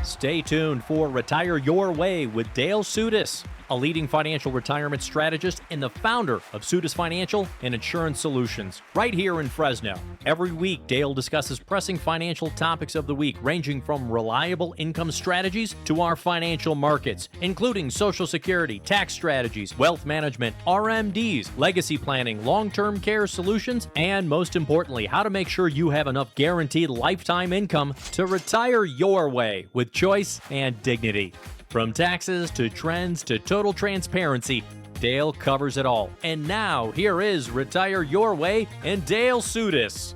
Stay tuned for Retire Your Way with Dale Sudis, a leading financial retirement strategist and the founder of Sudis Financial and Insurance Solutions, right here in Fresno. Every week, Dale discusses pressing financial topics of the week, ranging from reliable income strategies to our financial markets, including Social Security, tax strategies, wealth management, RMDs, legacy planning, long-term care solutions, and most importantly, how to make sure you have enough guaranteed lifetime income to retire your way with choice and dignity. From taxes to trends to total transparency, Dale covers it all. And now, here is Retire Your Way and Dale Sudis.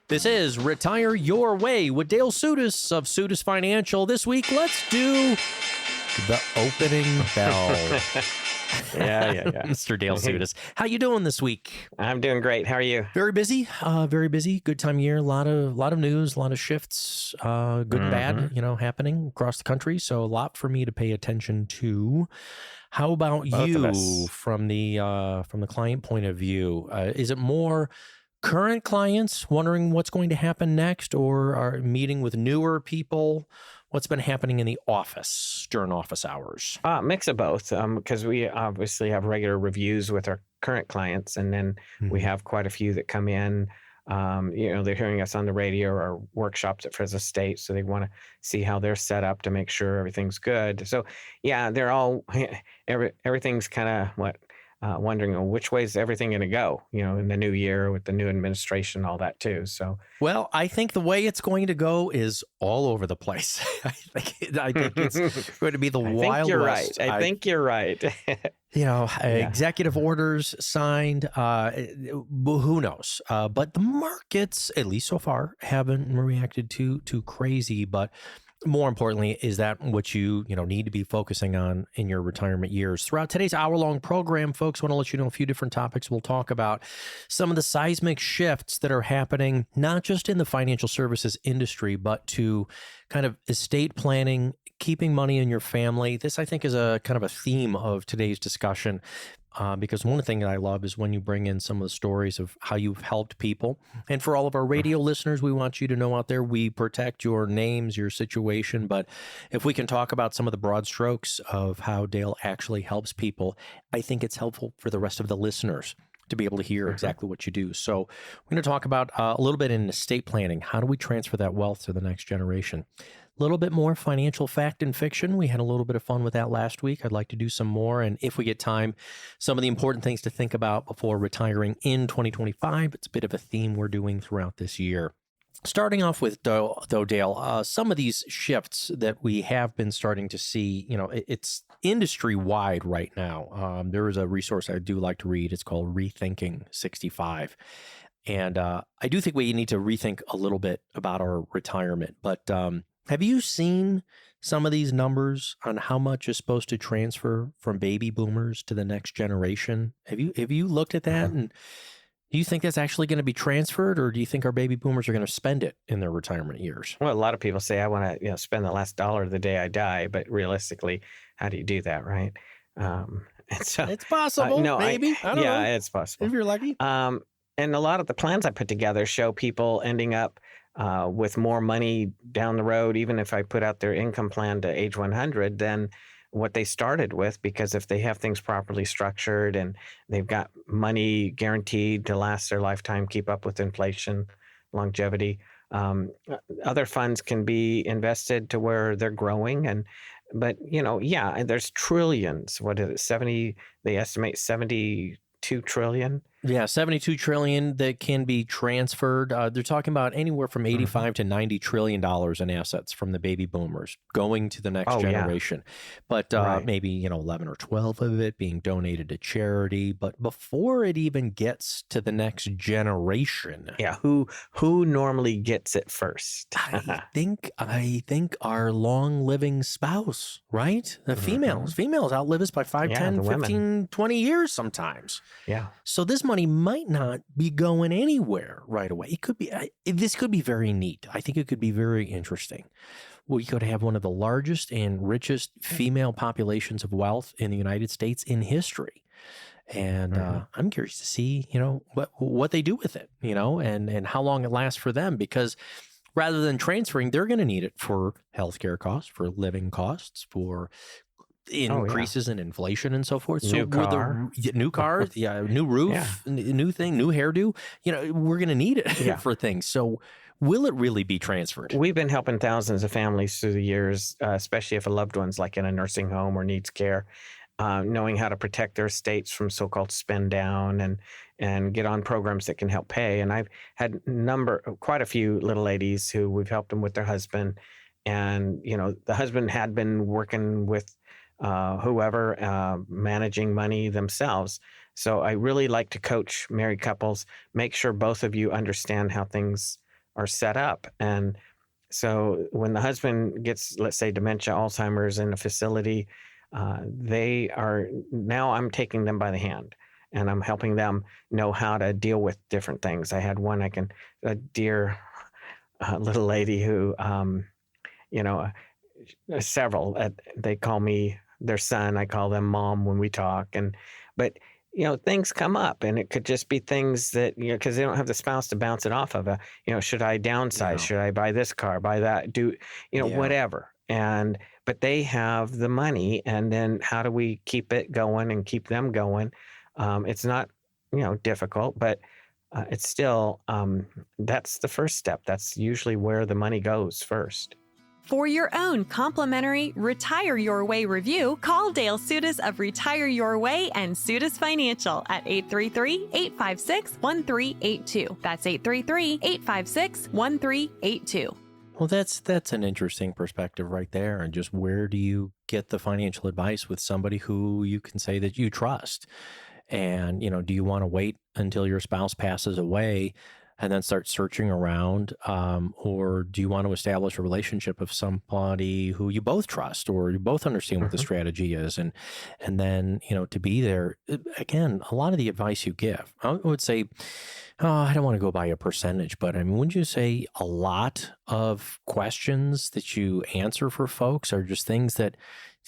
This is Retire Your Way with Dale Sudis of Sudis Financial. This week, let's do the opening bell. Yeah. Mr. Dale Sudis. How you doing this week? I'm doing great. How are you? Very busy. Very busy. Good time of year. A lot of news, a lot of shifts, good and bad, happening across the country. So a lot for me to pay attention to. How about Both you of us. from the client point of view? Is it more current clients wondering what's going to happen next, or are meeting with newer people? What's been happening in the office during office hours? Mix of both, because we obviously have regular reviews with our current clients, and then we have quite a few that come in. They're hearing us on the radio or workshops at Fresno State, so they want to see how they're set up to make sure everything's good. So, yeah, they're all everything's kind of wondering which way is everything going to go, in the new year with the new administration, all that too. So, well, I think the way it's going to go is all over the place. I think it's going to be the Wild West. I think you're right. Executive orders signed, who knows? But the markets, at least so far, haven't reacted too crazy. But more importantly, is that what you need to be focusing on in your retirement years? Throughout today's hour-long program, folks, I want to let you know a few different topics. We'll talk about some of the seismic shifts that are happening, not just in the financial services industry, but to kind of estate planning, keeping money in your family. This, I think, is a kind of a theme of today's discussion. Because one thing that I love is when you bring in some of the stories of how you've helped people. And for all of our radio listeners, we want you to know out there, we protect your names, your situation. But if we can talk about some of the broad strokes of how Dale actually helps people, I think it's helpful for the rest of the listeners to be able to hear exactly what you do. So we're going to talk about a little bit in estate planning. How do we transfer that wealth to the next generation? A little bit more financial fact and fiction. We had a little bit of fun with that last week. I'd like to do some more. And if we get time, some of the important things to think about before retiring in 2025. It's a bit of a theme we're doing throughout this year. Starting off with, though, Dale, some of these shifts that we have been starting to see, it's industry-wide right now. There is a resource I do like to read. It's called Rethinking 65. And I do think we need to rethink a little bit about our retirement. But have you seen some of these numbers on how much is supposed to transfer from baby boomers to the next generation? Have you looked at that? And do you think that's actually going to be transferred, or do you think our baby boomers are going to spend it in their retirement years? Well, a lot of people say, I want to spend the last dollar the day I die. But realistically, how do you do that, right? So, it's possible, maybe. I don't know. It's possible. If you're lucky. And a lot of the plans I put together show people ending up with more money down the road, even if I put out their income plan to age 100, than what they started with, because if they have things properly structured and they've got money guaranteed to last their lifetime, keep up with inflation, longevity, other funds can be invested to where they're growing. But there's trillions. What is it? They estimate 72 trillion. Yeah, 72 trillion that can be transferred. They're talking about anywhere from 85 to 90 trillion dollars in assets from the baby boomers going to the next generation. But maybe 11 or 12 of it being donated to charity. But before it even gets to the next generation, who normally gets it first? I think our long living spouse, right? The females outlive us by 5, 10, 15, 20 years sometimes. Yeah. So this money might not be going anywhere right away. It could be. This could be very neat. I think it could be very interesting. We could have one of the largest and richest female populations of wealth in the United States in history. And I'm curious to see, what they do with it, and how long it lasts for them, because rather than transferring, they're going to need it for healthcare costs, for living costs, for Oh, yeah. increases in inflation and so forth. So New car. new car, yeah, new roof, new thing, new hairdo, we're going to need it Yeah. for things. So will it really be transferred? We've been helping thousands of families through the years, especially if a loved one's like in a nursing home or needs care, knowing how to protect their estates from so-called spend down and get on programs that can help pay. And I've had quite a few little ladies who we've helped them with their husband. And, the husband had been working with whoever, managing money themselves. So I really like to coach married couples, make sure both of you understand how things are set up. And so when the husband gets, let's say, dementia, Alzheimer's in a facility, I'm taking them by the hand and I'm helping them know how to deal with different things. I had a dear little lady who, several, they call me their son. I call them mom when we talk. But things come up, and it could just be things that, because they don't have the spouse to bounce it off of. Should I downsize? Yeah. Should I buy this car, buy that, whatever. But they have the money, and then how do we keep it going and keep them going? It's not, difficult, but it's still, that's the first step. That's usually where the money goes first. For your own complimentary Retire Your Way review, call Dale Sudas of Retire Your Way and Sudas Financial at 833-856-1382. That's 833-856-1382. Well, that's an interesting perspective right there. And just where do you get the financial advice with somebody who you can say that you trust? And, do you want to wait until your spouse passes away and then start searching around? Or do you want to establish a relationship with somebody who you both trust or you both understand what the strategy is? And then, to be there, again, a lot of the advice you give, I would say, I don't want to go by a percentage, but wouldn't you say a lot of questions that you answer for folks are just things that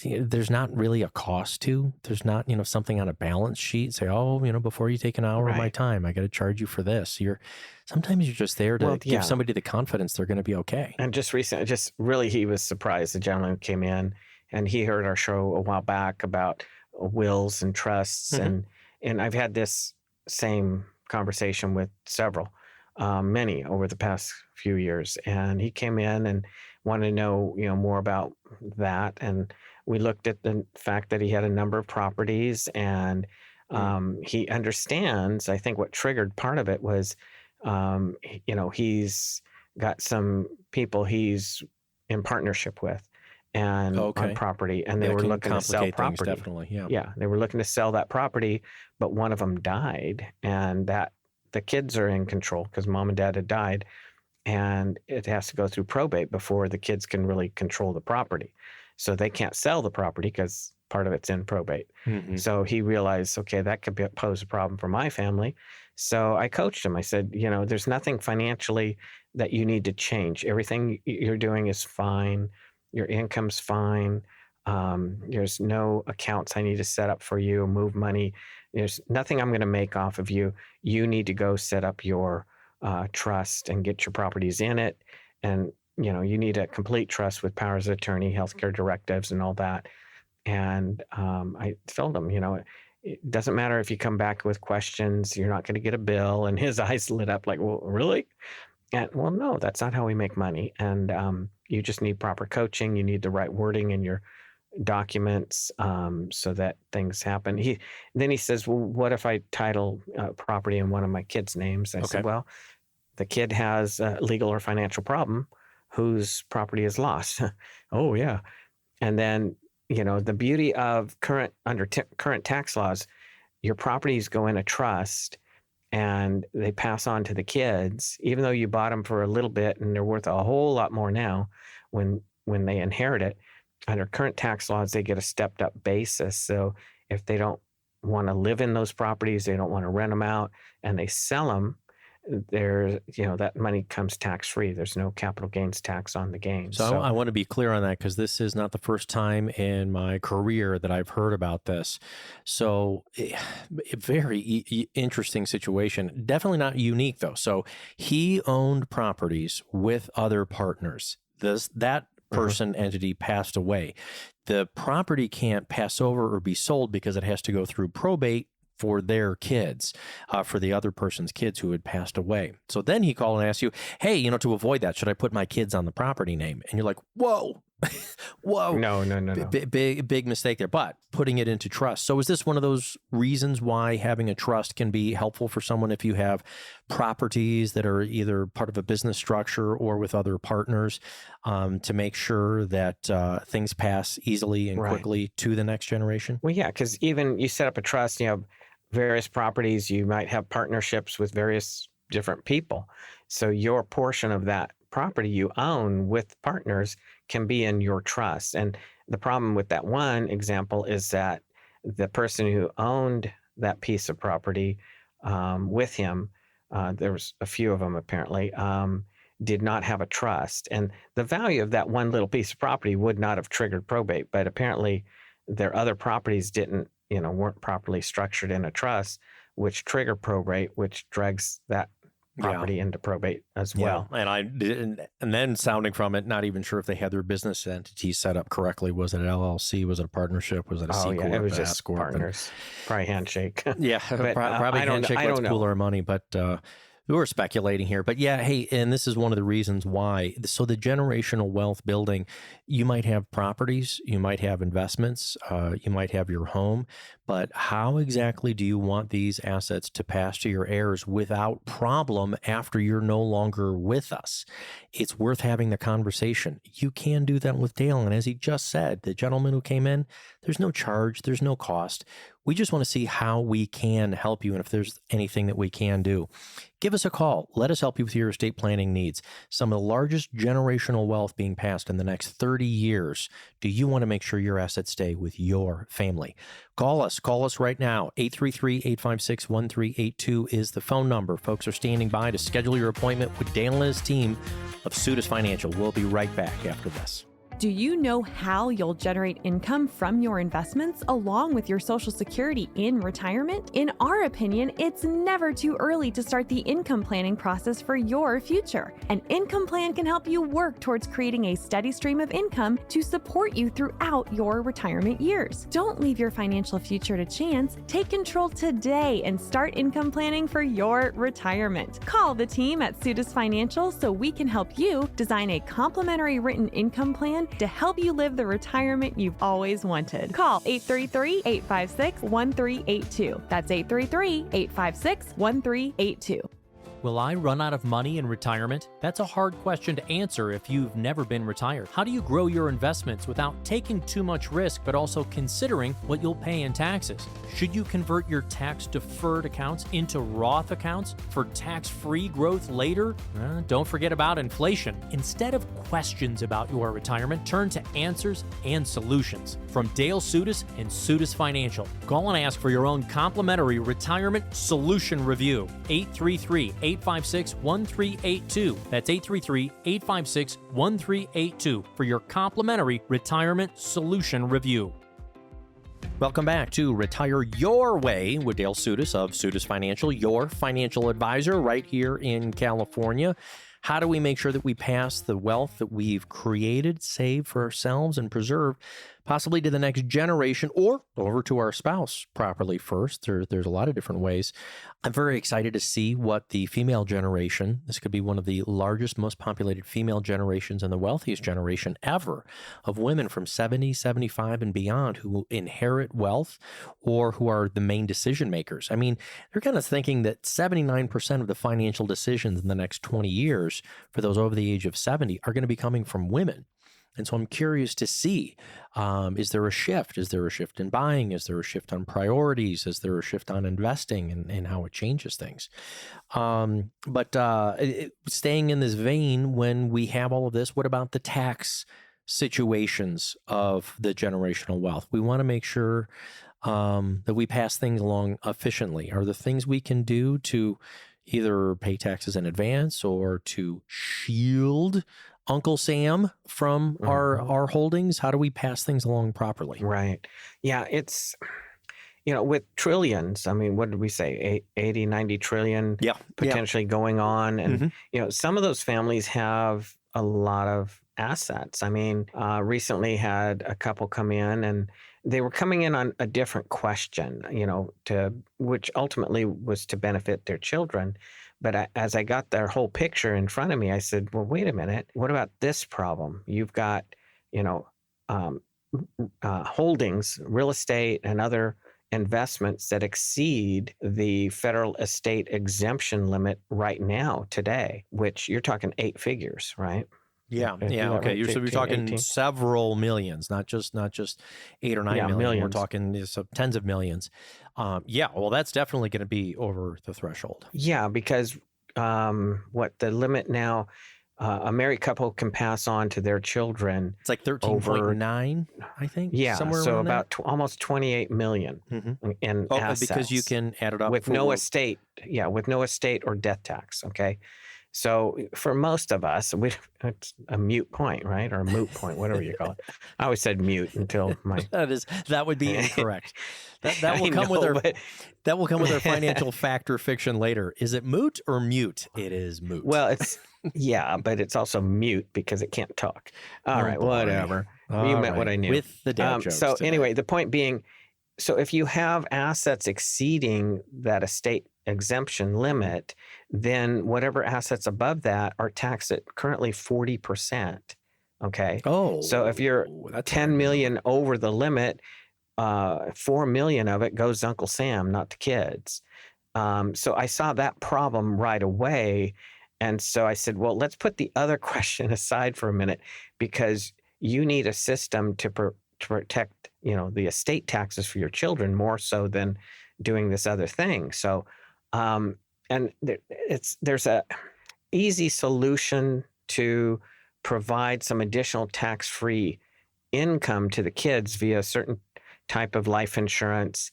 there's not really a cost to? There's not, something on a balance sheet. Say, before you take an hour of my time, I got to charge you for this. Sometimes you're just there to give somebody the confidence they're going to be okay. And just recently, he was surprised. The gentleman came in and he heard our show a while back about wills and trusts. And I've had this same conversation with many over the past few years. And he came in and wanted to know, more about that. And we looked at the fact that he had a number of properties, and he understands. I think what triggered part of it was, he's got some people he's in partnership with and on property, and they were looking to sell property. Definitely, yeah, they were looking to sell that property, but one of them died, and that the kids are in control because mom and dad had died, and it has to go through probate before the kids can really control the property. So they can't sell the property because part of it's in probate. So he realized, okay, that could pose a problem for my family. So I coached him. I said, there's nothing financially that you need to change. Everything you're doing is fine. Your income's fine. There's no accounts I need to set up for you, move money. There's nothing I'm going to make off of you. You need to go set up your trust and get your properties in it. And, you need a complete trust with powers of attorney, healthcare directives, and all that. And I told him, it doesn't matter if you come back with questions, you're not going to get a bill. And his eyes lit up like, well, really? And well, no, that's not how we make money. And you just need proper coaching. You need the right wording in your documents so that things happen. Then he says, well, what if I title property in one of my kids' names? I said, well, the kid has a legal or financial problem whose property is lost. Oh, yeah. And then, the beauty of current tax laws, your properties go in a trust and they pass on to the kids, even though you bought them for a little bit and they're worth a whole lot more now when they inherit it. Under current tax laws, they get a stepped up basis. So if they don't want to live in those properties, they don't want to rent them out, and they sell them, that money comes tax free. There's no capital gains tax on the gains. So I want to be clear on that, because this is not the first time in my career that I've heard about this. So very interesting situation. Definitely not unique though. So he owned properties with other partners. That person entity passed away. The property can't pass over or be sold because it has to go through probate for their kids, for the other person's kids who had passed away. So then he called and asked you, hey, to avoid that, should I put my kids on the property name? And you're like, whoa, whoa. No. Big mistake there, but putting it into trust. So is this one of those reasons why having a trust can be helpful for someone if you have properties that are either part of a business structure or with other partners, to make sure that things pass easily and quickly to the next generation? Well, yeah, because even you set up a trust, various properties, you might have partnerships with various different people. So your portion of that property you own with partners can be in your trust. And the problem with that one example is that the person who owned that piece of property with him, there was a few of them apparently, did not have a trust. And the value of that one little piece of property would not have triggered probate, but apparently their other properties weren't properly structured in a trust, which trigger probate, which drags that property into probate as well. Yeah, and then sounding from it, not even sure if they had their business entities set up correctly. Was it an LLC? Was it a partnership? Was it a C corp? It was just partners. Probably handshake. Yeah, but, probably handshake. Let's pool our money, but. We're speculating here, but yeah, hey, and this is one of the reasons why. So the generational wealth building, you might have properties, you might have investments, you might have your home, but how exactly do you want these assets to pass to your heirs without problem after you're no longer with us? It's worth having the conversation. You can do that with Dale, and as he just said, the gentleman who came in, there's no charge, there's no cost. We just want to see how we can help you and if there's anything that we can do. Give us a call. Let us help you with your estate planning needs. Some of the largest generational wealth being passed in the next 30 years. Do you want to make sure your assets stay with your family? Call us right now. 833-856-1382 is the phone number. Folks are standing by to schedule your appointment with Dale and his team of Sutis Financial. We'll be right back after this. Do you know how you'll generate income from your investments along with your Social Security in retirement? In our opinion, it's never too early to start the income planning process for your future. An income plan can help you work towards creating a steady stream of income to support you throughout your retirement years. Don't leave your financial future to chance. Take control today and start income planning for your retirement. Call the team at Sutis Financial so we can help you design a complimentary written income plan to help you live the retirement you've always wanted. Call 833-856-1382. That's 833-856-1382. Will I run out of money in retirement? That's a hard question to answer if you've never been retired. How do you grow your investments without taking too much risk, but also considering what you'll pay in taxes? Should you convert your tax-deferred accounts into Roth accounts for tax-free growth later? Don't forget about inflation. Instead of questions about your retirement, turn to answers and solutions from Dale Sutis and Sutis Financial. Call and ask for your own complimentary retirement solution review. 833-856-1382. That's 833-856-1382 for your complimentary retirement solution review. Welcome back to Retire Your Way with Dale Sutis of Sutis Financial, your financial advisor right here in California. How do we make sure that we pass the wealth that we've created, saved for ourselves, and preserve possibly to the next generation or over to our spouse properly first? There's a lot of different ways. I'm very excited to see what the female generation, this could be one of the largest, most populated female generations and the wealthiest generation ever of women from 70, 75 and beyond who inherit wealth or who are the main decision makers. I mean, they're kind of thinking that 79% of the financial decisions in the next 20 years for those over the age of 70 are going to be coming from women. And so I'm curious to see, is there a shift? Is there a shift in buying? Is there a shift on priorities? Is there a shift on investing and how it changes things? But staying in this vein, when we have all of this, what about the tax situations of the generational wealth? We want to make sure that we pass things along efficiently. Are there things we can do to either pay taxes in advance or to shield Uncle Sam from our holdings? How do we pass things along properly? Right. Yeah, it's, with trillions, I mean, what did we say? 80, 90 trillion potentially going on. And, some of those families have a lot of assets. I mean, recently had a couple come in and they were coming in on a different question, which ultimately was to benefit their children. But as I got their whole picture in front of me, I said, well, wait a minute. What about this problem? You've got, holdings, real estate, and other investments that exceed the federal estate exemption limit right now, today, which you're talking 8 figures, right? Yeah. Okay. Right? So we're talking 18. several millions, not just 8 or 9 million. Millions. We're talking tens of millions. Well, that's definitely going to be over the threshold. Yeah, because what the limit now, a married couple can pass on to their children. It's like 13.9, I think. Yeah, somewhere so around about almost 28 million in assets. Because you can add it up with no estate. Yeah, with no estate or death tax. Okay. So for most of us, it's a mute point, right? Or a moot point, whatever you call it. I always said mute until my that would be incorrect. That will come with our financial fact or fiction later. Is it moot or mute? It is moot. Well, but it's also mute because it can't talk. All right, boy. Whatever. You meant what I knew. With the dad jokes So today. anyway, the point being, so if you have assets exceeding that estate exemption limit, then whatever assets above that are taxed at currently 40%. Okay. Oh. So if you're 10 million over the limit, 4 million of it goes to Uncle Sam, not the kids. So I saw that problem right away. And so I said, well, let's put the other question aside for a minute, because you need a system to protect, the estate taxes for your children more so than doing this other thing. So, and there's a easy solution to provide some additional tax-free income to the kids via a certain type of life insurance,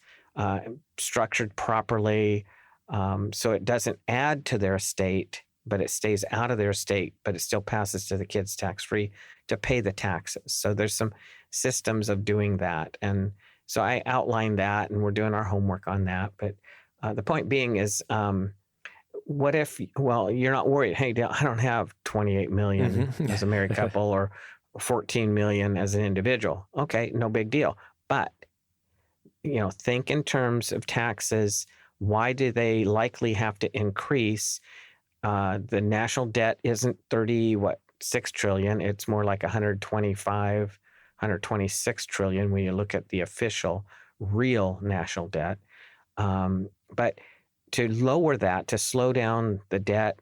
structured properly, so it doesn't add to their estate, but it stays out of their estate, but it still passes to the kids tax-free to pay the taxes. So there's some systems of doing that. And so I outlined that, and we're doing our homework on that. But the point being is, what if, you're not worried, hey, I don't have 28 million as a married couple or 14 million as an individual. Okay, no big deal. But, think in terms of taxes. Why do they likely have to increase? The national debt isn't 6 trillion. It's more like 126 trillion when you look at the official real national debt. But to lower that, to slow down the debt,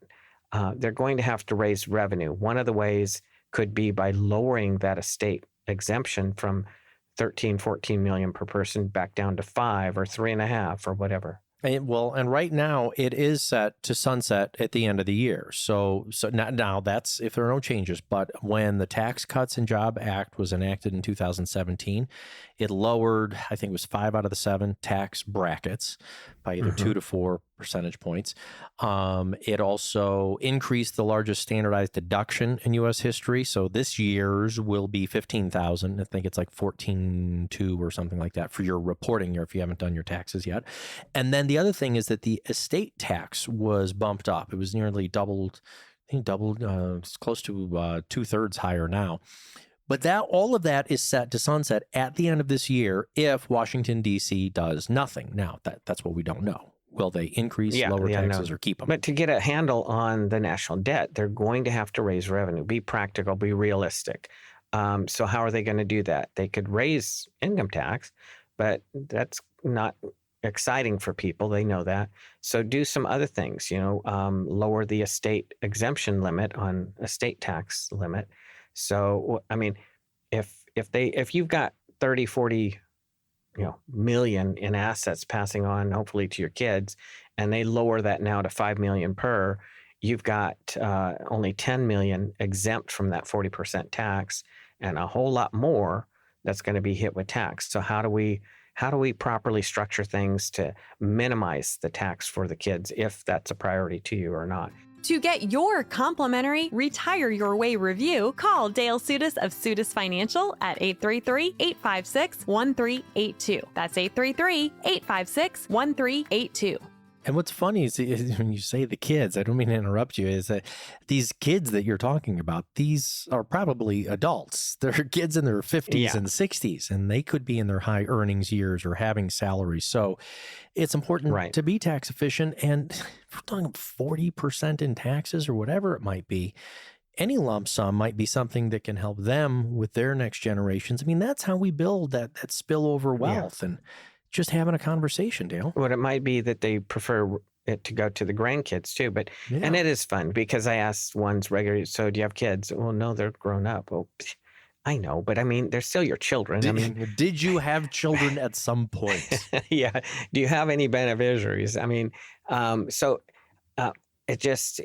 they're going to have to raise revenue. One of the ways could be by lowering that estate exemption from 13, 14 million per person back down to 5 or 3.5 or whatever. And right now it is set to sunset at the end of the year. So now that's if there are no changes. But when the Tax Cuts and Job Act was enacted in 2017, it lowered, I think it was 5 out of the 7 tax brackets by either 2 to 4 percentage points. It also increased the largest standardized deduction in U.S. history. So this year's will be $15,000. I think it's like $14,200 or something like that for your reporting year if you haven't done your taxes yet. And then the other thing is that the estate tax was bumped up. It was nearly doubled. I think it's close to 2/3 higher now. But all of that is set to sunset at the end of this year if Washington, D.C. does nothing. Now, that's what we don't know. Will they increase, lower taxes, or keep them? But to get a handle on the national debt, they're going to have to raise revenue, be practical, be realistic. So how are they going to do that? They could raise income tax, but that's not exciting for people. They know that. So do some other things, lower the estate exemption limit on estate tax limit. So, I mean, if you've got 30, 40, million in assets passing on, hopefully to your kids, and they lower that now to 5 million per, you've got only 10 million exempt from that 40% tax, and a whole lot more that's going to be hit with tax. So how do we how do we properly structure things to minimize the tax for the kids, if that's a priority to you or not? To get your complimentary Retire Your Way review, call Dale Sudas of Sudas Financial at 833-856-1382. That's 833-856-1382. And what's funny is when you say the kids, I don't mean to interrupt you, is that these kids that you're talking about, these are probably adults. They're kids in their 50s and 60s, and they could be in their high earnings years or having salaries. So it's important to be tax efficient. And if we're talking 40% in taxes or whatever it might be, any lump sum might be something that can help them with their next generations. I mean, that's how we build that spillover wealth. And just having a conversation, Dale. Well, it might be that they prefer it to go to the grandkids too, but and it is fun because I asked ones regularly, so do you have kids? Well, no, they're grown up. Well, I know, but I mean, they're still your children. Did you have children at some point? Yeah. Do you have any beneficiaries? I mean, it just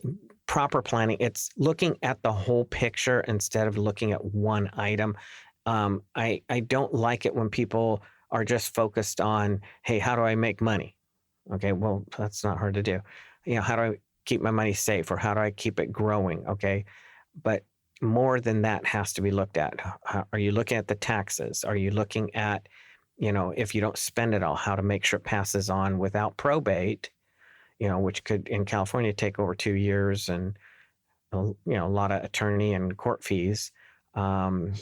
proper planning. It's looking at the whole picture instead of looking at one item. I don't like it when people are just focused on, hey, how do I make money? Okay, well, that's not hard to do. How do I keep my money safe, or how do I keep it growing? Okay, but more than that has to be looked at. Are you looking at the taxes? Are you looking at, if you don't spend it all, how to make sure it passes on without probate, which could in California take over 2 years, and a lot of attorney and court fees. So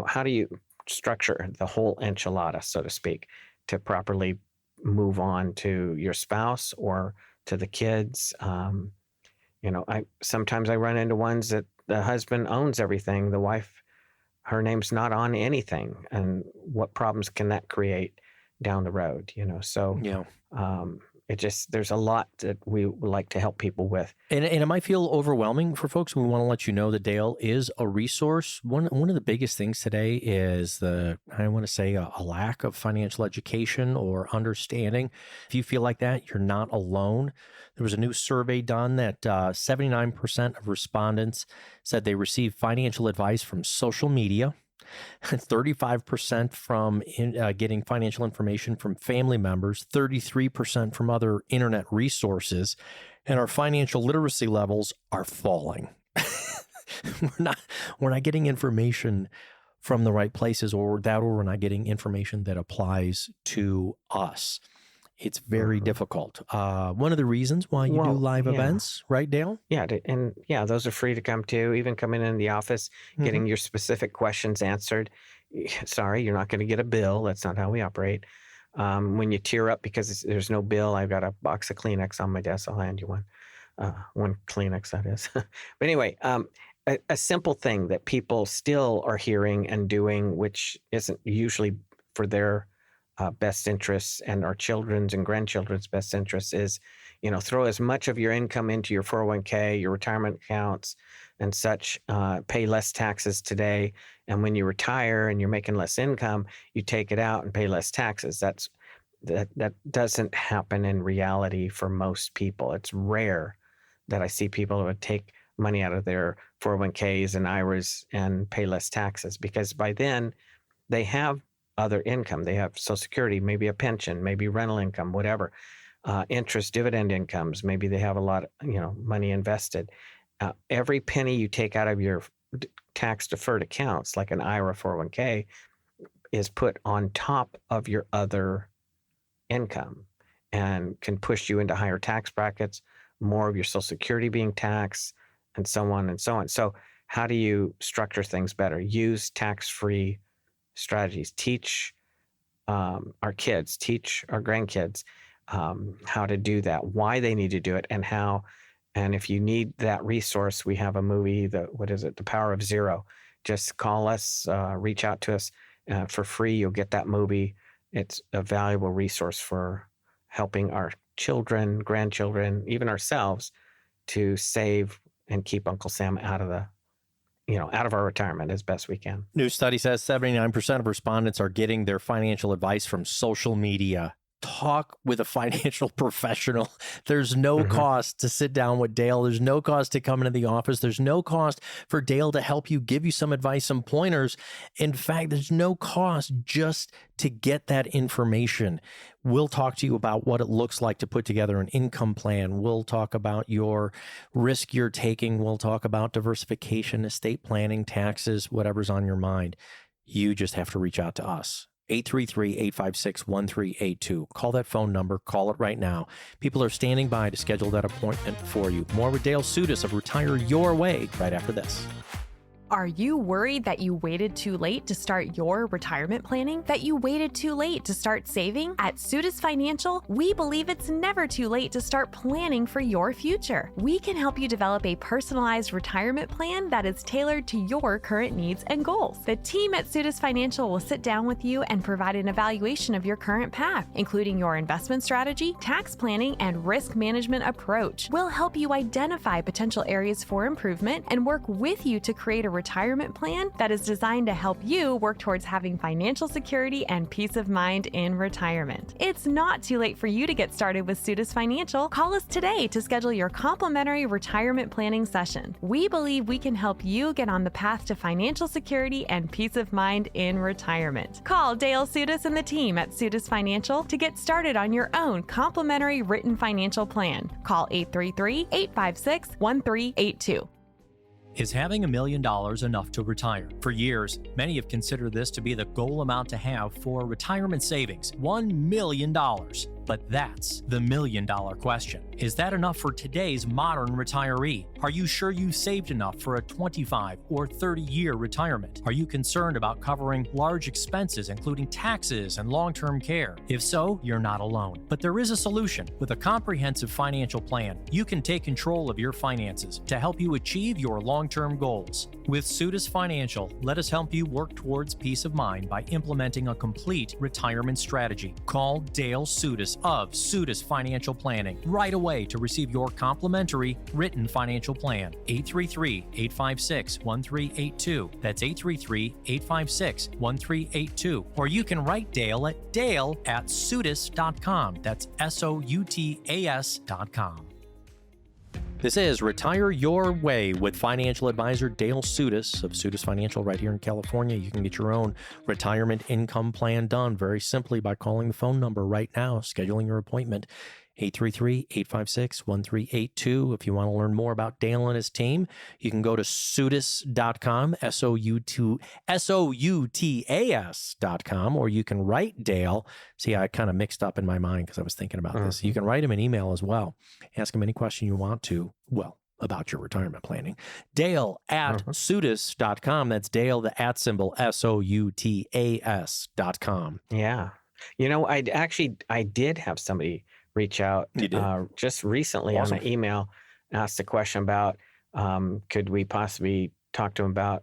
how do you structure the whole enchilada, so to speak, to properly move on to your spouse or to the kids? Sometimes I run into ones that the husband owns everything, the wife, her name's not on anything, and what problems can that create down the road? There's a lot that we would like to help people with. And it might feel overwhelming for folks. We want to let you know that Dale is a resource. One of the biggest things today is a lack of financial education or understanding. If you feel like that, you're not alone. There was a new survey done that 79% of respondents said they received financial advice from social media. 35% from getting financial information from family members, 33% from other internet resources, and our financial literacy levels are falling. We're not getting information from the right places, or we're not getting information that applies to us. It's very difficult. One of the reasons why you do live events, right, Dale? Yeah, those are free to come to. Even coming in the office, getting your specific questions answered. Sorry, you're not going to get a bill. That's not how we operate. When you tear up because there's no bill, I've got a box of Kleenex on my desk. I'll hand you one. One Kleenex, that is. But anyway, a simple thing that people still are hearing and doing, which isn't usually for their best interests and our children's and grandchildren's best interests, is, throw as much of your income into your 401k, your retirement accounts and such, pay less taxes today. And when you retire and you're making less income, you take it out and pay less taxes. That doesn't happen in reality for most people. It's rare that I see people who would take money out of their 401ks and IRAs and pay less taxes, because by then they have other income. They have Social Security, maybe a pension, maybe rental income, whatever, interest, dividend incomes. Maybe they have a lot of, money invested. Every penny you take out of your tax deferred accounts, like an IRA 401k, is put on top of your other income and can push you into higher tax brackets, more of your Social Security being taxed, and so on and so on. So how do you structure things better? Use tax-free strategies. Teach our kids, teach our grandkids how to do that, why they need to do it, and how. And if you need that resource, we have a movie, The Power of Zero. Just call us, reach out to us for free. You'll get that movie. It's a valuable resource for helping our children, grandchildren, even ourselves, to save and keep Uncle Sam out of our retirement as best we can. New study says 79% of respondents are getting their financial advice from social media. talk with a financial professional. There's no Mm-hmm. cost to sit down with Dale. There's no cost to come into the office. There's no cost for Dale to help you, give you some advice, some pointers. In fact, there's no cost just to get that information. We'll talk to you about what it looks like to put together an income plan. We'll talk about your risk you're taking. We'll talk about diversification, estate planning, taxes, whatever's on your mind. You just have to reach out to us. 833-856-1382. Call that phone number. Call it right now. People are standing by to schedule that appointment for you. More with Dale Sudas of Retire Your Way right after this. Are you worried that you waited too late to start your retirement planning? That you waited too late to start saving? At Sudas Financial, we believe it's never too late to start planning for your future. We can help you develop a personalized retirement plan that is tailored to your current needs and goals. The team at Sudas Financial will sit down with you and provide an evaluation of your current path, including your investment strategy, tax planning, and risk management approach. We'll help you identify potential areas for improvement and work with you to create a retirement plan that is designed to help you work towards having financial security and peace of mind in retirement. It's not too late for you to get started with Sudas Financial. Call us today to schedule your complimentary retirement planning session. We believe we can help you get on the path to financial security and peace of mind in retirement. Call Dale Sudas and the team at Sudas Financial to get started on your own complimentary written financial plan. Call 833-856-1382. Is having $1 million enough to retire? For years, many have considered this to be the goal amount to have for retirement savings, $1 million. But that's the $1 million question. Is that enough for today's modern retiree? Are you sure you saved enough for a 25 or 30-year retirement? Are you concerned about covering large expenses, including taxes and long-term care? If so, you're not alone. But there is a solution. With a comprehensive financial plan, you can take control of your finances to help you achieve your long-term goals. With Sudas Financial, let us help you work towards peace of mind by implementing a complete retirement strategy. Call Dale Sudas of Sudas Financial Planning right away to receive your complimentary written financial plan. 833-856-1382. That's 833-856-1382. Or you can write Dale at dale@sudas.com. That's SOUTAS.com. This is Retire Your Way with financial advisor Dale Sudas of Sudas Financial right here in California. You can get your own retirement income plan done very simply by calling the phone number right now, scheduling your appointment. 833-856-1382. If you want to learn more about Dale and his team, you can go to sudas.com, SOUTAS.com, or you can write Dale. See, I kind of mixed up in my mind because I was thinking about this. You can write him an email as well. Ask him any question you want to, about your retirement planning. Dale at sudas.com. That's Dale, the at symbol, SOUTAS.com. Yeah. You know, I did have somebody reach out just recently on an email, asked a question about could we possibly talk to him about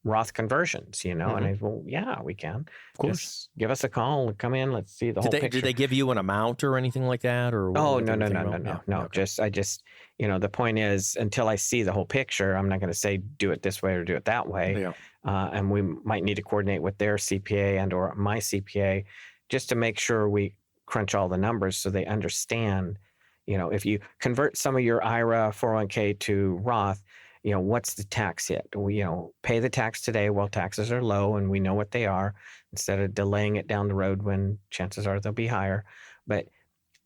Roth conversions, and I well, yeah, we can. Of course. Just give us a call, come in, let's see the whole picture. Did they give you an amount or anything like that? Or no. Okay. I just, the point is, until I see the whole picture, I'm not going to say do it this way or do it that way. Yeah. And we might need to coordinate with their CPA and or my CPA just to make sure we crunch all the numbers so they understand, if you convert some of your IRA 401k to Roth, what's the tax hit? We, pay the tax today while taxes are low and we know what they are, instead of delaying it down the road when chances are they'll be higher. But,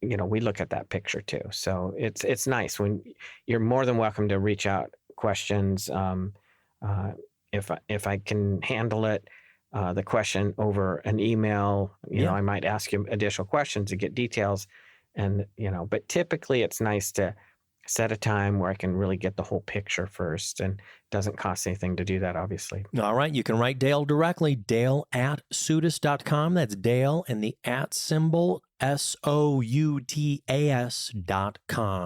we look at that picture too. So it's nice when you're more than welcome to reach out questions. If I can handle it, the question over an email, I might ask you additional questions to get details and, but typically it's nice to set a time where I can really get the whole picture first, and it doesn't cost anything to do that, obviously. All right. You can write Dale directly, Dale at sudas.com. That's Dale and the at symbol, SOUTAS.com.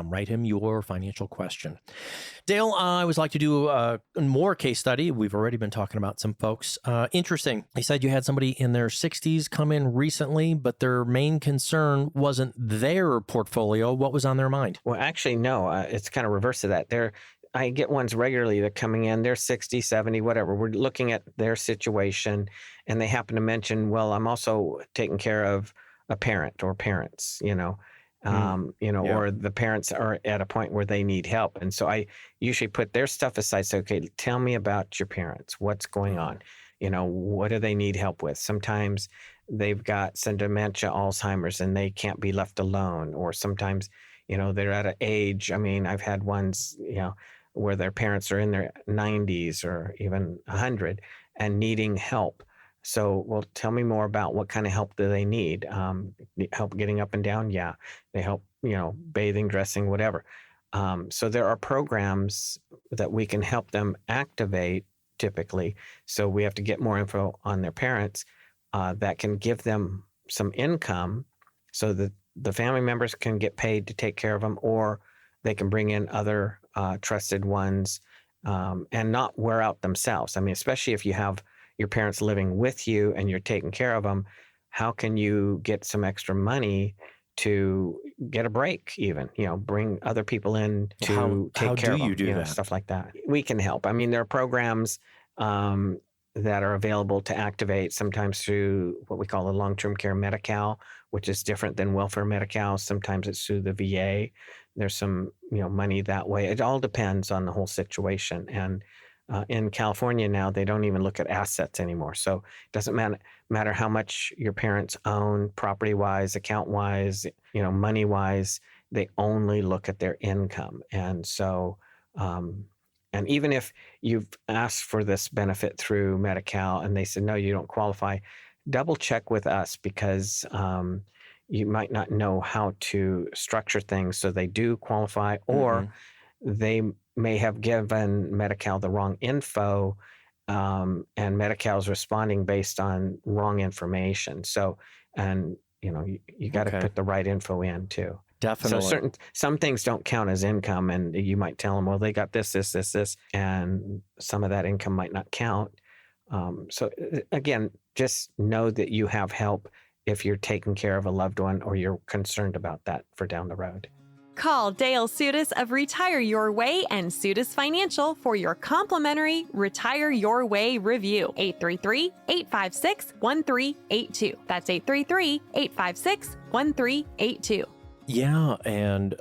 Write him your financial question. Dale, I always like to do more case study. We've already been talking about some folks. Interesting. They said you had somebody in their 60s come in recently, but their main concern wasn't their portfolio. What was on their mind? Well, actually, no. It's kind of reverse of that. I get ones regularly that are coming in. They're 60, 70, whatever. We're looking at their situation, and they happen to mention, well, I'm also taking care of a parent or parents, Yeah. or the parents are at a point where they need help. And so I usually put their stuff aside. So, okay, tell me about your parents. What's going on? What do they need help with? Sometimes they've got some dementia, Alzheimer's, and they can't be left alone. Or sometimes, they're at an age. I mean, I've had ones, where their parents are in their 90s or even 100 and needing help. So, well, tell me more about what kind of help do they need? Help getting up and down? Yeah. They help, bathing, dressing, whatever. So there are programs that we can help them activate typically. So we have to get more info on their parents that can give them some income so that the family members can get paid to take care of them, or they can bring in other trusted ones and not wear out themselves. I mean, especially if you have your parents living with you and you're taking care of them, how can you get some extra money to get a break even, bring other people in to take care of them? How do you do that? Stuff like that. We can help. I mean, there are programs that are available to activate sometimes through what we call a long-term care Medi-Cal, which is different than welfare Medi-Cal. Sometimes it's through the VA. There's some, money that way. It all depends on the whole situation. And in California now, they don't even look at assets anymore. So it doesn't matter how much your parents own property-wise, account-wise, money-wise. They only look at their income. And so, and even if you've asked for this benefit through Medi-Cal and they said, no, you don't qualify, double check with us because you might not know how to structure things so they do qualify, or they may have given Medi-Cal the wrong info, and Medi-Cal is responding based on wrong information. So, and you got to put the right info in too. Definitely. So some things don't count as income, and you might tell them, well, they got this, and some of that income might not count. So again, just know that you have help if you're taking care of a loved one or you're concerned about that for down the road. Call Dale Sudas of Retire Your Way and Sudas Financial for your complimentary Retire Your Way review. 833-856-1382. That's 833-856-1382. Yeah. And,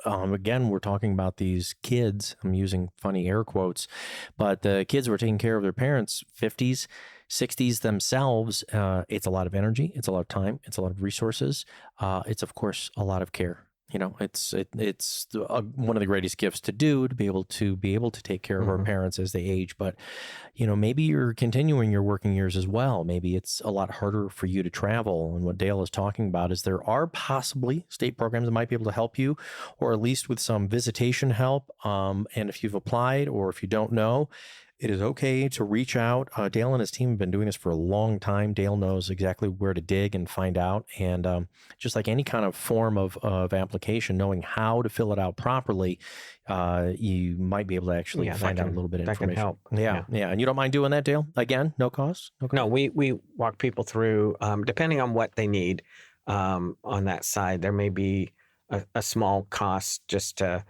again, we're talking about these kids. I'm using funny air quotes, but the kids were taking care of their parents, 50s, 60s themselves. It's a lot of energy. It's a lot of time. It's a lot of resources. It's, of course, a lot of care. It's one of the greatest gifts to do, to be able to take care of our parents as they age. But, maybe you're continuing your working years as well. Maybe it's a lot harder for you to travel. And what Dale is talking about is there are possibly state programs that might be able to help you, or at least with some visitation help. And if you've applied or if you don't know, it is okay to reach out. Dale and his team have been doing this for a long time. Dale knows exactly where to dig and find out. And just like any kind of form of application, knowing how to fill it out properly, you might be able to actually find out a little bit of information. That can help. Yeah. And you don't mind doing that, Dale? Again, no cost? No, we walk people through, depending on what they need on that side. There may be a small cost just to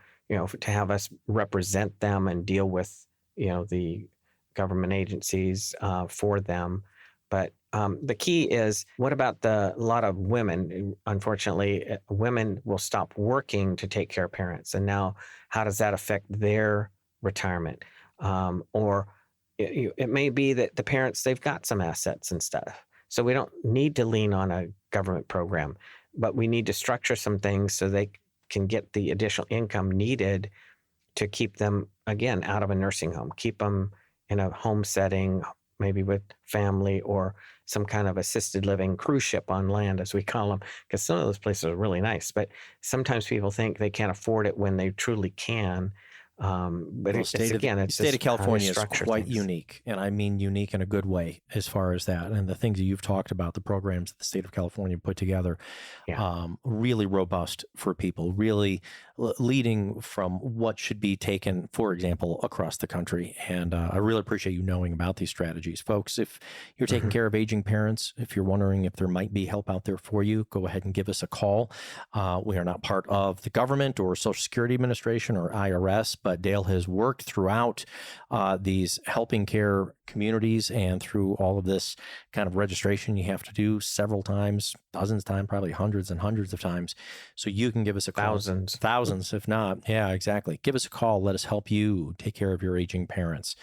have us represent them and deal with the government agencies for them. But the key is, what about a lot of women? Unfortunately, women will stop working to take care of parents. And now how does that affect their retirement? Or it may be that the parents, they've got some assets and stuff. So we don't need to lean on a government program, but we need to structure some things so they can get the additional income needed to keep them, again, out of a nursing home, keep them in a home setting, maybe with family or some kind of assisted living cruise ship on land, as we call them, because some of those places are really nice. But sometimes people think they can't afford it when they truly can. But the state of California is quite unique, and I mean unique in a good way as far as that. And the things that you've talked about, the programs that the state of California put together, really robust for people, really leading from what should be taken, for example, across the country. And I really appreciate you knowing about these strategies. Folks, if you're taking care of aging parents, if you're wondering if there might be help out there for you, go ahead and give us a call. We are not part of the government or Social Security Administration or IRS, but Dale has worked throughout these helping care communities and through all of this kind of registration you have to do several times, dozens of times, probably hundreds and hundreds of times. So you can give us a call. Thousands, if not. Yeah, exactly. Give us a call. Let us help you take care of your aging parents.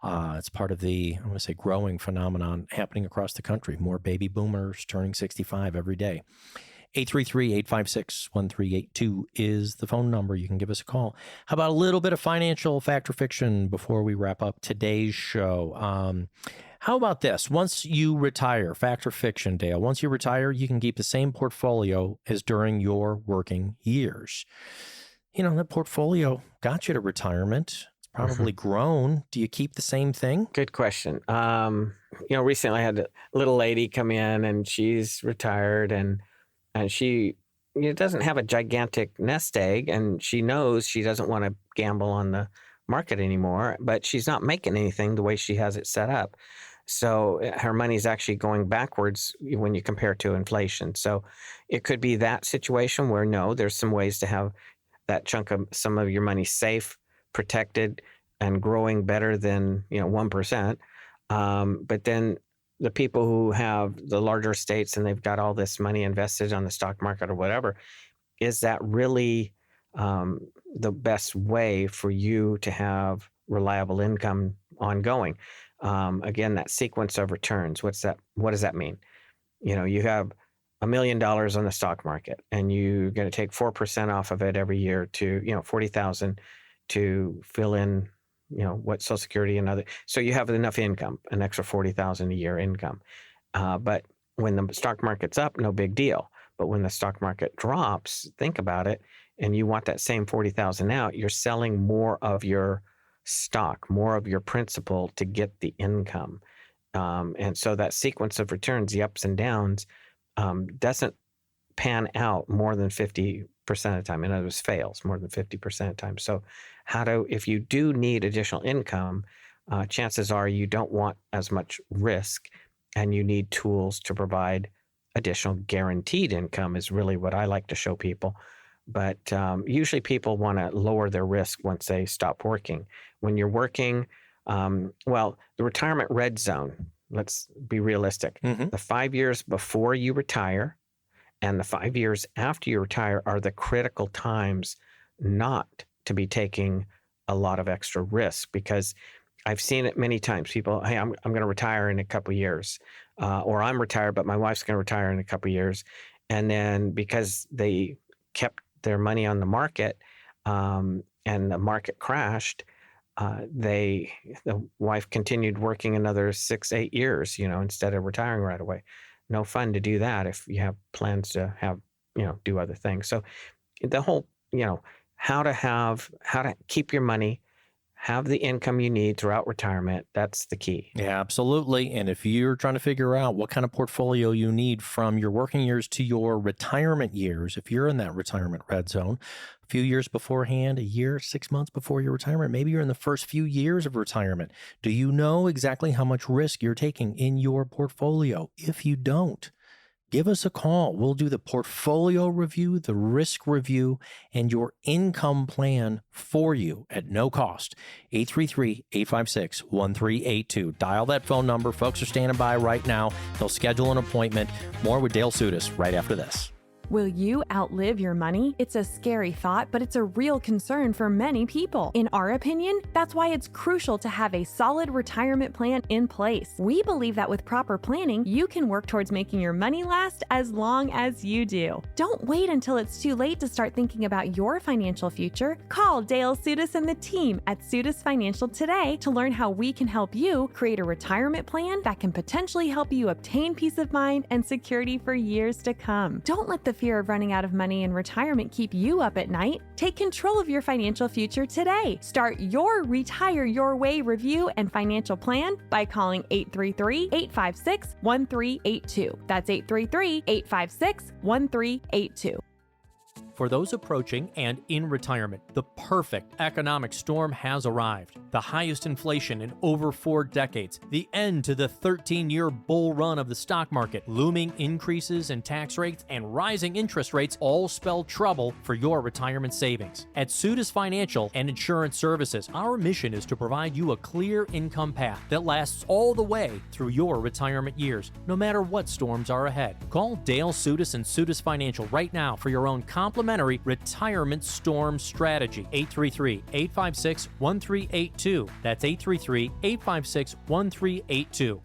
It's part of the, I want to say, growing phenomenon happening across the country. More baby boomers turning 65 every day. 833-856-1382 is the phone number. You can give us a call. How about a little bit of financial fact or fiction before we wrap up today's show? How about this? Once you retire, fact or fiction, Dale, once you retire, you can keep the same portfolio as during your working years. You know, that portfolio got you to retirement. It's probably grown. Do you keep the same thing? Good question. Recently I had a little lady come in and she's retired and she doesn't have a gigantic nest egg, and she knows she doesn't want to gamble on the market anymore, but she's not making anything the way she has it set up. So her money's actually going backwards when you compare to inflation. So it could be that situation where, no, there's some ways to have that chunk of some of your money safe, protected, and growing better than 1%. But then the people who have the larger estates and they've got all this money invested on the stock market or whatever, is that really the best way for you to have reliable income ongoing? Again, that sequence of returns, what does that mean? You have $1 million on the stock market and you're going to take 4% off of it every year to, $40,000 to fill in what Social Security and other, so you have enough income, an extra $40,000 a year income. But when the stock market's up, no big deal. But when the stock market drops, think about it, and you want that same $40,000 out, you're selling more of your stock, more of your principal to get the income. And so that sequence of returns, the ups and downs, doesn't pan out more than 50% of the time. In other words, fails more than 50% of the time. So if you do need additional income, chances are you don't want as much risk and you need tools to provide additional guaranteed income is really what I like to show people. But usually people want to lower their risk once they stop working. When you're working, the retirement red zone, let's be realistic. The 5 years before you retire and the 5 years after you retire are the critical times not to be taking a lot of extra risk, because I've seen it many times. People, hey, I'm going to retire in a couple of years, or I'm retired, but my wife's going to retire in a couple of years. And then because they kept their money on the market and the market crashed, the wife continued working another 6-8 years, instead of retiring right away. No fun to do that if you have plans to have, do other things. So the whole, how to keep your money, have the income you need throughout retirement. That's the key. Yeah, absolutely. And if you're trying to figure out what kind of portfolio you need from your working years to your retirement years, if you're in that retirement red zone, a few years beforehand, a year, 6 months before your retirement, maybe you're in the first few years of retirement. Do you know exactly how much risk you're taking in your portfolio? If you don't, give us a call. We'll do the portfolio review, the risk review, and your income plan for you at no cost. 833-856-1382. Dial that phone number. Folks are standing by right now. They'll schedule an appointment. More with Dale Sudas right after this. Will you outlive your money? It's a scary thought, but it's a real concern for many people. In our opinion, that's why it's crucial to have a solid retirement plan in place. We believe that with proper planning, you can work towards making your money last as long as you do. Don't wait until it's too late to start thinking about your financial future. Call Dale Sudas and the team at Sudas Financial today to learn how we can help you create a retirement plan that can potentially help you obtain peace of mind and security for years to come. Don't let the fear of running out of money in retirement keep you up at night. Take control of your financial future today. Start your Retire Your Way review and financial plan by calling 833-856-1382. That's 833-856-1382. For those approaching and in retirement, the perfect economic storm has arrived. the highest inflation in over 4 decades, the end to the 13-year bull run of the stock market, looming increases in tax rates, and rising interest rates all spell trouble for your retirement savings. At Sudas Financial and Insurance Services, our mission is to provide you a clear income path that lasts all the way through your retirement years, no matter what storms are ahead. Call Dale Sudas and Sudas Financial right now for your own complimentary retirement storm strategy. 833-856-1382. That's 833-856-1382.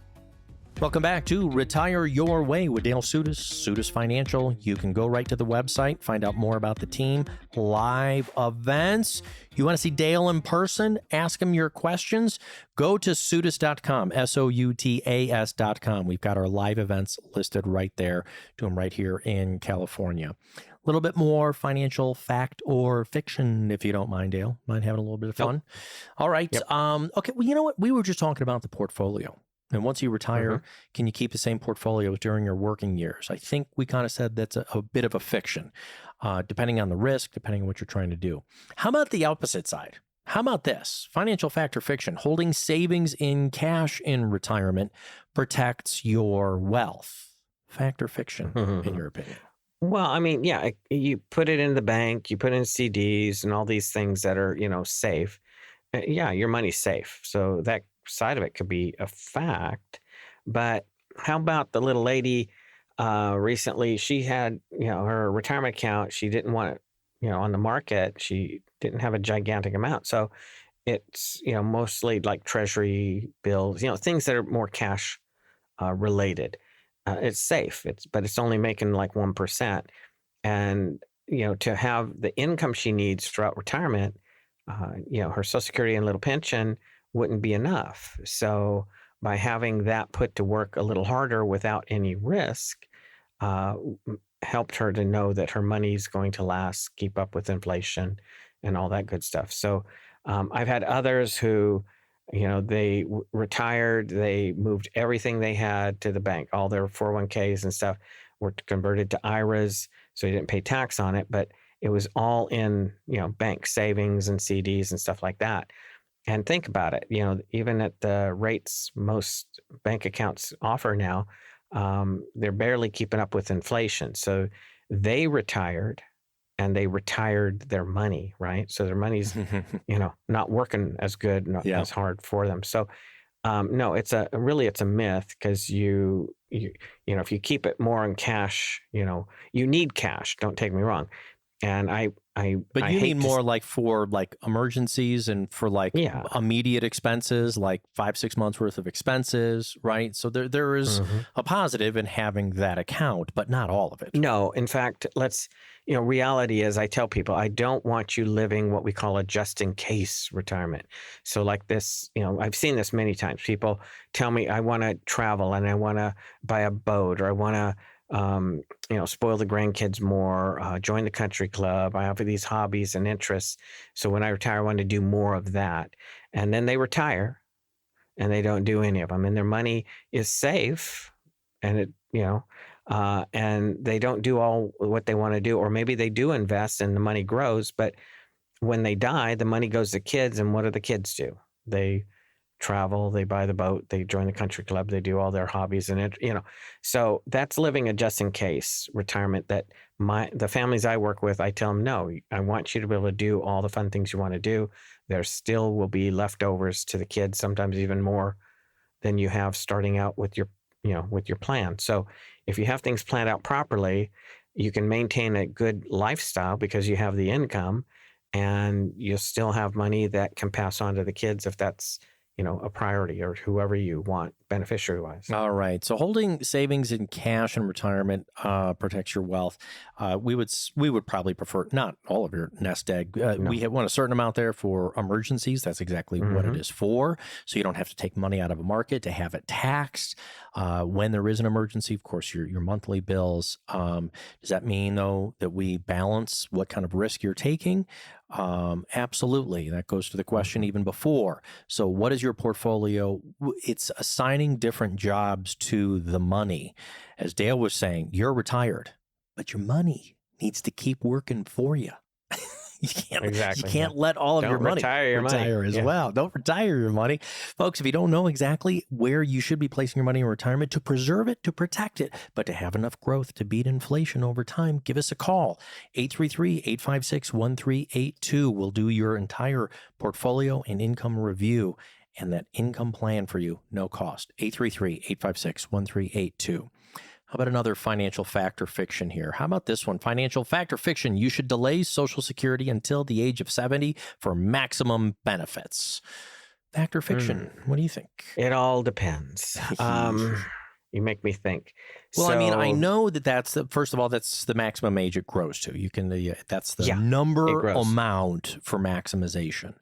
Welcome back to Retire Your Way with Dale Sudas, Sudas Financial. You can go right to the website, find out more about the team, live events. You want to see Dale in person? Ask him your questions. Go to Sudas.com, SOUTAS.com. We've got our live events listed right there. Do them right here in California. A little bit more financial fact or fiction, if you don't mind, Dale. Mind having a little bit of fun? Nope. All right. Yep. Okay. Well, you know what? We were just talking about the portfolio. And once you retire, can you keep the same portfolios during your working years? I think we kind of said that's a bit of a fiction, depending on the risk, depending on what you're trying to do. How about the opposite side? How about this? Financial fact or fiction, holding savings in cash in retirement protects your wealth. Fact or fiction, in your opinion? Well, I mean, yeah, you put it in the bank, you put in CDs and all these things that are, safe. Yeah, your money's safe. So that side of it could be a fact. But how about the little lady recently? She had, her retirement account. She didn't want it, on the market. She didn't have a gigantic amount. So it's, mostly like treasury bills, things that are more cash related. It's safe. But it's only making like 1%. And, to have the income she needs throughout retirement, her Social Security and little pension wouldn't be enough. So by having that put to work a little harder without any risk, helped her to know that her money's going to last, keep up with inflation and all that good stuff. So I've had others who, they retired, they moved everything they had to the bank, all their 401ks and stuff were converted to IRAs, so you didn't pay tax on it, but it was all in, bank savings and CDs and stuff like that. And think about it, even at the rates most bank accounts offer now, they're barely keeping up with inflation. So they retired and they retired their money, right? So their money's, not working as good, not as hard for them. So no, it's a myth because if you keep it more in cash, you need cash, don't take me wrong. And but you need more like for like emergencies and for like immediate expenses, like 5-6 months worth of expenses, right? So there is a positive in having that account, but not all of it. No, in fact, reality is I tell people, I don't want you living what we call a just in case retirement. So like this, I've seen this many times. People tell me I want to travel and I want to buy a boat or I want to spoil the grandkids more, join the country club. I have these hobbies and interests. So when I retire, I want to do more of that. And then they retire and they don't do any of them. And their money is safe and and they don't do all what they want to do. Or maybe they do invest and the money grows. But when they die, the money goes to kids. And what do the kids do? They travel, they buy the boat, they join the country club, they do all their hobbies and so that's living a just in case retirement that the families I work with, I tell them, no, I want you to be able to do all the fun things you want to do. There still will be leftovers to the kids, sometimes even more than you have starting out with your plan. So if you have things planned out properly, you can maintain a good lifestyle because you have the income and you'll still have money that can pass on to the kids if that's a priority or whoever you want beneficiary-wise. All right. So holding savings in cash in retirement protects your wealth. We would probably prefer not all of your nest egg. No. We want a certain amount there for emergencies. That's exactly what it is for. So you don't have to take money out of a market to have it taxed. When there is an emergency, of course, your monthly bills. Does that mean, though, that we balance what kind of risk you're taking? Absolutely. That goes to the question even before. So what is your portfolio? It's assigning different jobs to the money. As Dale was saying, you're retired, but your money needs to keep working for you. Exactly. You can't let all of Don't your money retire your money. retire as Yeah. well. Don't retire your money. Folks, if you don't know exactly where you should be placing your money in retirement to preserve it, to protect it, but to have enough growth to beat inflation over time, give us a call. 833-856-1382. We'll do your entire portfolio and income review and that income plan for you, no cost. 833-856-1382. How about another financial fact or fiction here? How about this one? Financial fact or fiction, you should delay Social Security until the age of 70 for maximum benefits. Fact or fiction? What do you think? It all depends. You make me think. Well, So, I mean, I know that's first of all, that's the maximum age it grows to. You can, that's the Yeah, it number grows. amount for maximization.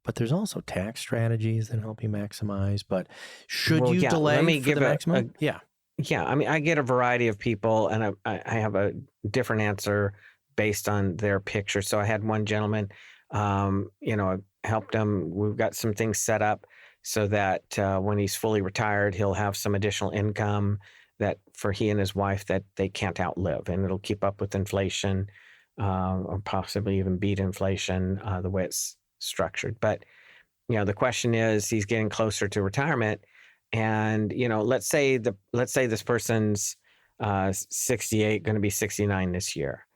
But there's also tax strategies that help you maximize. But should Well, you yeah, delay let me for give the a- maximum? Yeah. Yeah, I mean, I get a variety of people, and I have a different answer based on their picture. So I had one gentleman, I helped him. We've got some things set up so that when he's fully retired, he'll have some additional income that for he and his wife that they can't outlive, and it'll keep up with inflation or possibly even beat inflation the way it's structured. But, the question is, he's getting closer to retirement. And, let's say this person's 68, going to be 69 this year.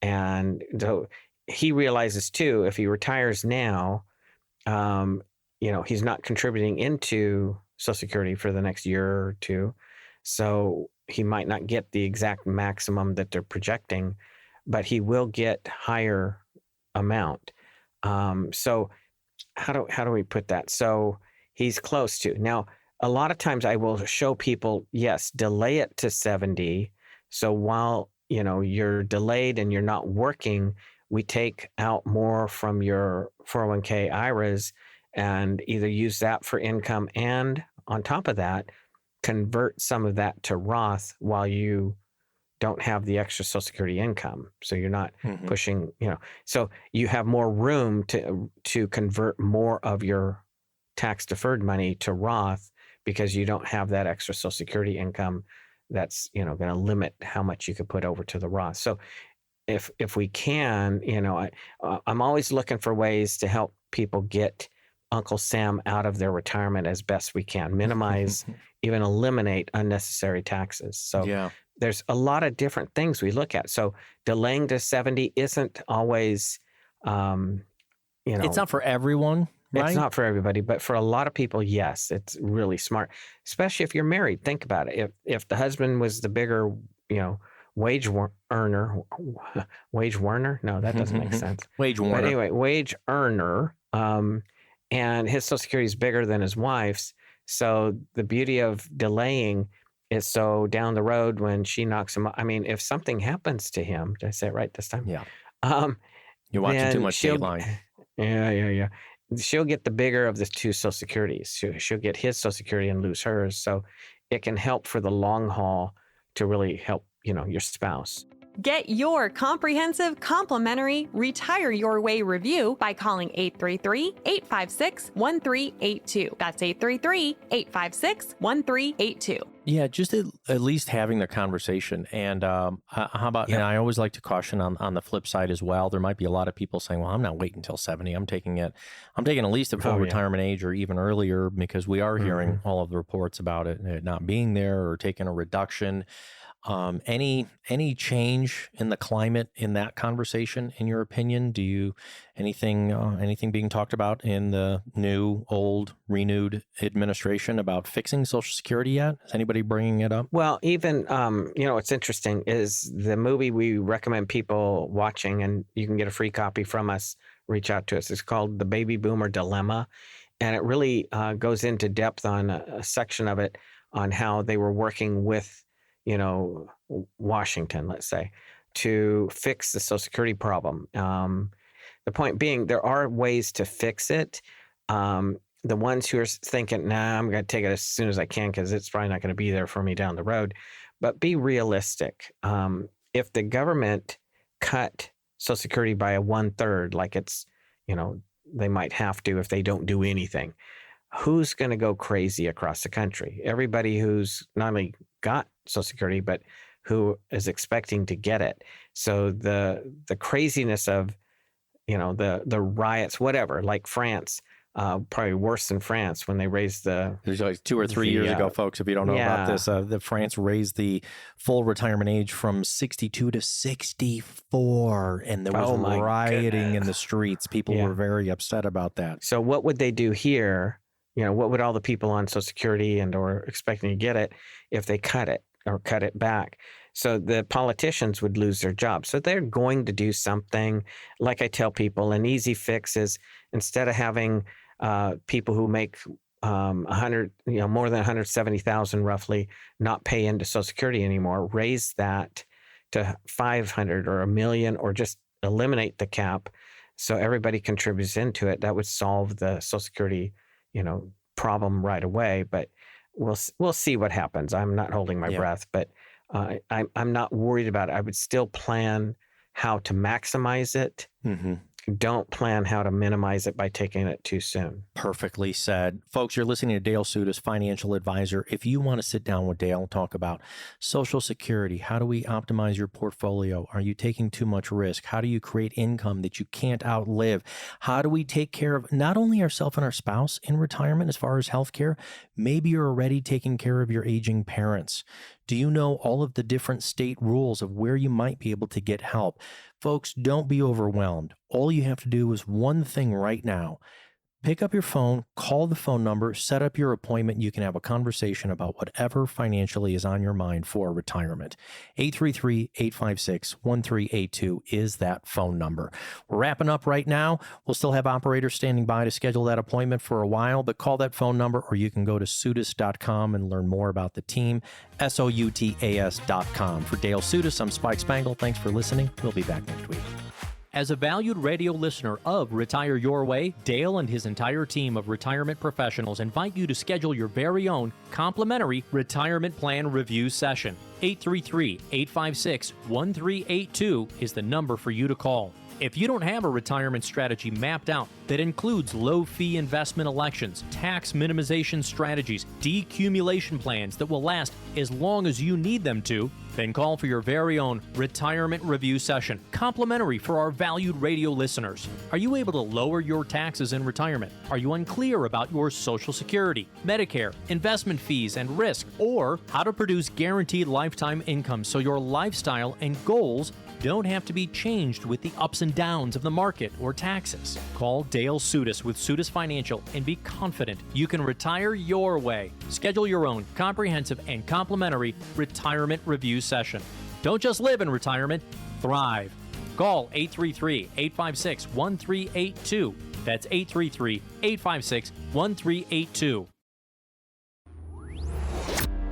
And so he realizes too, if he retires now, he's not contributing into Social Security for the next year or two. So he might not get the exact maximum that they're projecting, but he will get higher amount. So how do we put that? So he's close to. Now, a lot of times I will show people, yes, delay it to 70. So while, you're delayed and you're not working, we take out more from your 401k IRAs and either use that for income and on top of that, convert some of that to Roth while you don't have the extra Social Security income. So you're not pushing, so you have more room to convert more of your tax deferred money to Roth because you don't have that extra Social Security income that's, going to limit how much you could put over to the Roth. So if we can, I'm always looking for ways to help people get Uncle Sam out of their retirement as best we can, minimize, even eliminate unnecessary taxes. So there's a lot of different things we look at. So delaying to 70 isn't always, it's not for everyone. Right? It's not for everybody, but for a lot of people, yes, it's really smart, especially if you're married. Think about it. If the husband was the bigger, wage earner, no, that doesn't make sense. Wage earner. But anyway, wage earner, and his Social Security is bigger than his wife's. So the beauty of delaying is so down the road when she knocks him up. I mean, if something happens to him, did I say it right this time? Yeah. You're watching too much Dateline. Yeah. She'll get the bigger of the two Social Securities. She'll get his Social Security and lose hers. So it can help for the long haul to really help, your spouse. Get your comprehensive, complimentary Retire Your Way review by calling 833-856-1382. That's 833-856-1382. Yeah, just at least having the conversation. And how about, and I always like to caution on the flip side as well. There might be a lot of people saying, well, I'm not waiting until 70. I'm taking at least at full retirement age or even earlier because we are hearing all of the reports about it not being there or taking a reduction. Any change in the climate in that conversation, in your opinion? Do you anything being talked about in the new, old, renewed administration about fixing Social Security yet? Is anybody bringing it up? Well, even what's interesting is the movie we recommend people watching, and you can get a free copy from us. Reach out to us. It's called The Baby Boomer Dilemma, and it really goes into depth on a section of it on how they were working with Washington, let's say, to fix the Social Security problem. The point being, there are ways to fix it. The ones who are thinking, nah, I'm going to take it as soon as I can because it's probably not going to be there for me down the road. But be realistic. If the government cut Social Security by 1/3, like it's, they might have to if they don't do anything, who's going to go crazy across the country? Everybody who's not only got Social Security, but who is expecting to get it. So the craziness of, the riots, whatever, like France. Probably worse than France when they raised It was like 2 or 3 years ago, folks. If you don't know about this, the France raised the full retirement age from 62 to 64, and there was rioting in the streets. People were very upset about that. So what would they do here? What would all the people on Social Security and or expecting to get it if they cut it or cut it back? So the politicians would lose their jobs. So they're going to do something. Like I tell people, an easy fix is instead of having people who make 100, more than 170,000 roughly, not pay into Social Security anymore, raise that to 500 or 1 million, or just eliminate the cap so everybody contributes into it. That would solve the Social Security, problem right away. But we'll see what happens. I'm not holding my breath, but I'm not worried about it. I would still plan how to maximize it. Mm-hmm. Don't plan how to minimize it by taking it too soon. Perfectly said. Folks, you're listening to Dale Sudas, financial advisor. If you want to sit down with Dale and talk about Social Security, how do we optimize your portfolio? Are you taking too much risk? How do you create income that you can't outlive? How do we take care of not only ourselves and our spouse in retirement as far as healthcare? Maybe you're already taking care of your aging parents. Do you know all of the different state rules of where you might be able to get help? Folks, don't be overwhelmed. All you have to do is one thing right now. Pick up your phone, call the phone number, set up your appointment. You can have a conversation about whatever financially is on your mind for retirement. 833-856-1382 is that phone number. We're wrapping up right now. We'll still have operators standing by to schedule that appointment for a while, but call that phone number, or you can go to sudas.com and learn more about the team, SOUTAS.com. For Dale Sudas, I'm Spike Spangle. Thanks for listening. We'll be back next week. As a valued radio listener of Retire Your Way, Dale and his entire team of retirement professionals invite you to schedule your very own complimentary retirement plan review session. 833-856-1382 is the number for you to call. If you don't have a retirement strategy mapped out that includes low-fee investment elections, tax minimization strategies, decumulation plans that will last as long as you need them to, then call for your very own retirement review session, complimentary for our valued radio listeners. Are you able to lower your taxes in retirement? Are you unclear about your Social Security, Medicare, investment fees and risk, or how to produce guaranteed lifetime income so your lifestyle and goals don't have to be changed with the ups and downs of the market or taxes? Call Dale Sudas with Sudas Financial and be confident you can retire your way. Schedule your own comprehensive and complimentary retirement review session. Don't just live in retirement, thrive. Call 833-856-1382. That's 833-856-1382.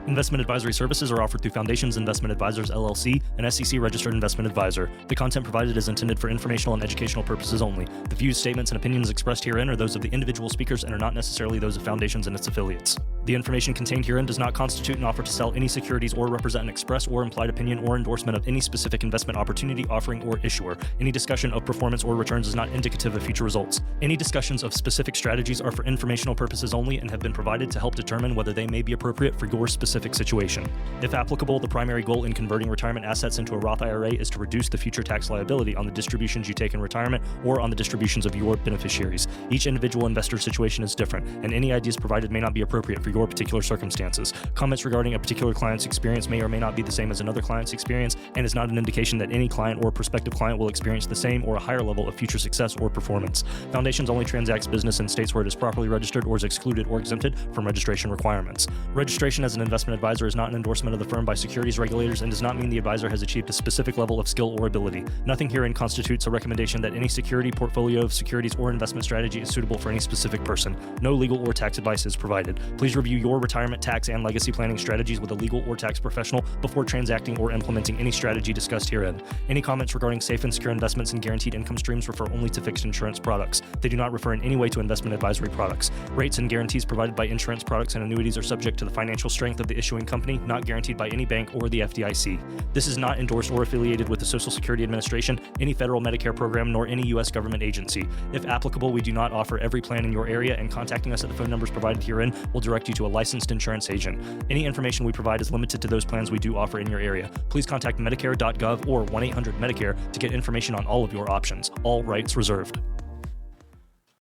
Investment advisory services are offered through Foundations Investment Advisors, LLC, an SEC-registered investment advisor. The content provided is intended for informational and educational purposes only. The views, statements, and opinions expressed herein are those of the individual speakers and are not necessarily those of Foundations and its affiliates. The information contained herein does not constitute an offer to sell any securities or represent an express or implied opinion or endorsement of any specific investment opportunity, offering, or issuer. Any discussion of performance or returns is not indicative of future results. Any discussions of specific strategies are for informational purposes only and have been provided to help determine whether they may be appropriate for your specific situation. If applicable, the primary goal in converting retirement assets into a Roth IRA is to reduce the future tax liability on the distributions you take in retirement or on the distributions of your beneficiaries. Each individual investor's situation is different, and any ideas provided may not be appropriate for your particular circumstances. Comments regarding a particular client's experience may or may not be the same as another client's experience, and is not an indication that any client or prospective client will experience the same or a higher level of future success or performance. Foundations only transacts business in states where it is properly registered or is excluded or exempted from registration requirements. Registration as an investment advisor is not an endorsement of the firm by securities regulators and does not mean the advisor has achieved a specific level of skill or ability. Nothing herein constitutes a recommendation that any security, portfolio of securities, or investment strategy is suitable for any specific person. No legal or tax advice is provided. Please review your retirement, tax, and legacy planning strategies with a legal or tax professional before transacting or implementing any strategy discussed herein. Any comments regarding safe and secure investments and guaranteed income streams refer only to fixed insurance products. They do not refer in any way to investment advisory products. Rates and guarantees provided by insurance products and annuities are subject to the financial strength of the issuing company, not guaranteed by any bank or the FDIC. This is not endorsed or affiliated with the Social Security Administration, any federal Medicare program, nor any U.S. government agency. If applicable, we do not offer every plan in your area, and contacting us at the phone numbers provided herein will direct you you to a licensed insurance agent. Any information we provide is limited to those plans we do offer in your area. Please contact Medicare.gov or 1-800-MEDICARE to get information on all of your options. All rights reserved.